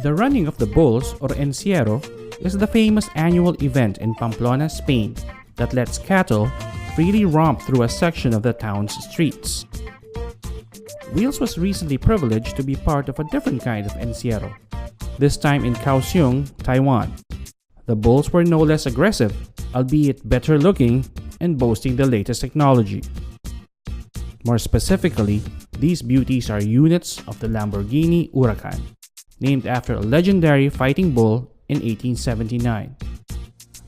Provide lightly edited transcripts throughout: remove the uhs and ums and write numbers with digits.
The running of the bulls, or encierro, is the famous annual event in Pamplona, Spain, that lets cattle freely romp through a section of the town's streets. Wheels was recently privileged to be part of a different kind of encierro, this time in Kaohsiung, Taiwan. The bulls were no less aggressive, albeit better looking and boasting the latest technology. More specifically, these beauties are units of the Lamborghini Hurricane, named after a legendary fighting bull in 1879.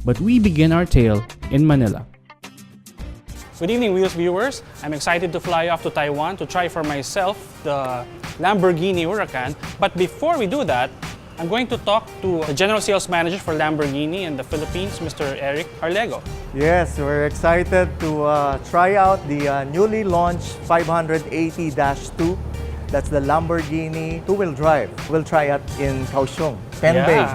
But we begin our tale in Manila. Good evening, Wheels viewers. I'm excited to fly off to Taiwan to try for myself the Lamborghini Hurricane. But before we do that, I'm going to talk to the General Sales Manager for Lamborghini in the Philippines, Mr. Eric Arlego. Yes, we're excited to try out the newly launched 580-2. That's the Lamborghini two-wheel drive. We'll try it in Kaohsiung, Penbay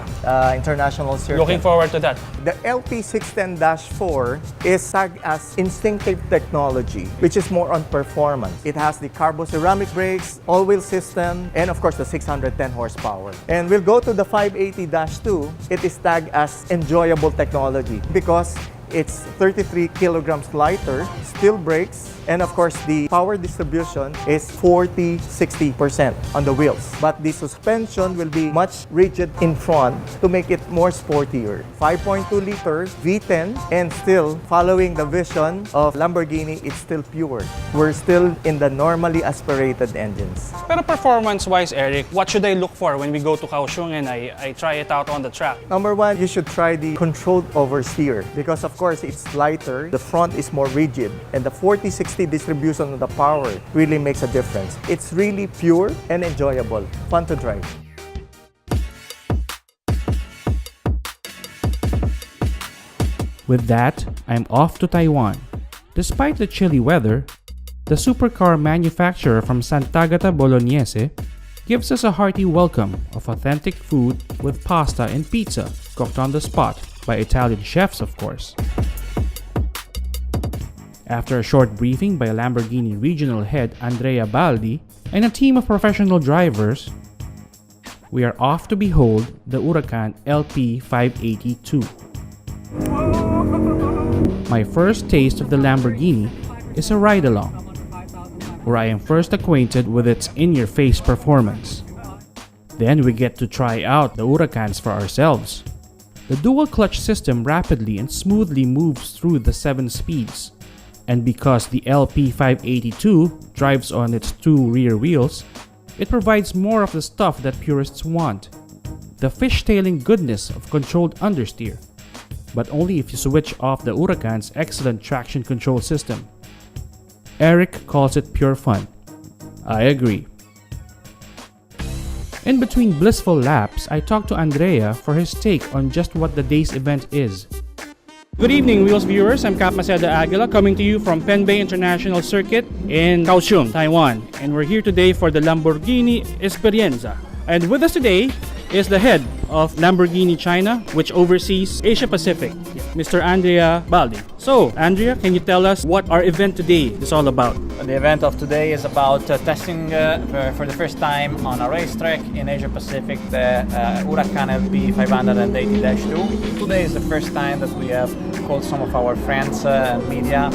International Circuit. Looking forward to that. The LP610-4 is tagged as instinctive technology, which is more on performance. It has the carbo-ceramic brakes, all-wheel system, and of course the 610 horsepower. And we'll go to the 580-2. It is tagged as enjoyable technology because it's 33 kilograms lighter, steel brakes, and of course the power distribution is 40-60% on the wheels. But the suspension will be much rigid in front to make it more sportier. 5.2 liters, V10, and still following the vision of Lamborghini, it's still pure. We're still in the normally aspirated engines. Pero performance-wise, Eric, what should I look for when we go to Kaohsiung and I try it out on the track? Number one, you should try the controlled oversteer because of course it's lighter, the front is more rigid, and the 40-60 distribution of the power really makes a difference. It's really pure and enjoyable, fun to drive. With that, I'm off to Taiwan. Despite the chilly weather, the supercar manufacturer from Sant'Agata Bolognese gives us a hearty welcome of authentic food with pasta and pizza cooked on the spot by Italian chefs, of course. After a short briefing by Lamborghini regional head Andrea Baldi and a team of professional drivers, we are off to behold the Hurricane LP 582. My first taste of the Lamborghini is a ride-along, where I am first acquainted with its in-your-face performance. Then we get to try out the Hurricanes for ourselves. The dual-clutch system rapidly and smoothly moves through the 7 speeds. And because the LP582 drives on its 2 rear wheels, it provides more of the stuff that purists want. The fishtailing goodness of controlled understeer. But only if you switch off the Huracane's excellent traction control system. Eric calls it pure fun. I agree. In between blissful laps, I talked to Andrea for his take on just what the day's event is. Good evening, Wheels viewers. I'm Cap Maceda Aguila coming to you from Penbay International Circuit in Kaohsiung, Taiwan. And we're here today for the Lamborghini Esperienza. And with us today is the head of Lamborghini China, which oversees Asia Pacific, Mr. Andrea Baldi. So, Andrea, can you tell us what our event today is all about? The event of today is about testing for the first time on a racetrack in Asia Pacific the Hurricane LP 580-2. Today is the first time that we have called some of our friends and media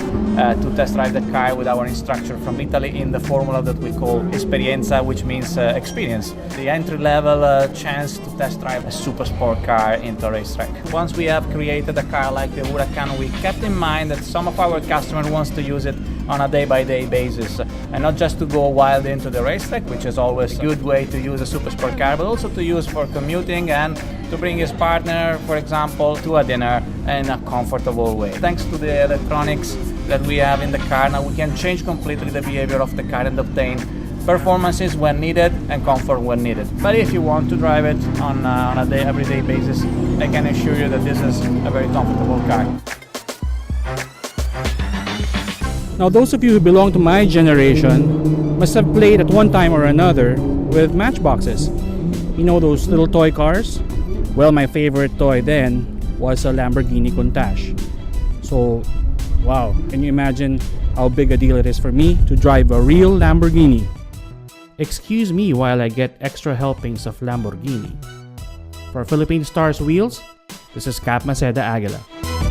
to test drive the car with our instructor from Italy in the formula that we call Esperienza, which means experience. The entry-level chance to test drive a super sport car into a racetrack. Once we have created a car like the Hurricane, we kept in mind that some of our customers wants to use it on a day-by-day basis and not just to go wild into the racetrack, which is always a good way to use a super sport car, but also to use for commuting and to bring his partner, for example, to a dinner in a comfortable way. Thanks to the electronics that we have in the car, now we can change completely the behavior of the car and obtain performances when needed and comfort when needed. But if you want to drive it on a everyday basis, I can assure you that this is a very comfortable car. Now, those of you who belong to my generation must have played at one time or another with matchboxes. You know those little toy cars? Well, my favorite toy then was a Lamborghini Countach. So, wow, can you imagine how big a deal it is for me to drive a real Lamborghini? Excuse me while I get extra helpings of Lamborghini. For Philippine Stars Wheels, this is Cap Maceda Aguila.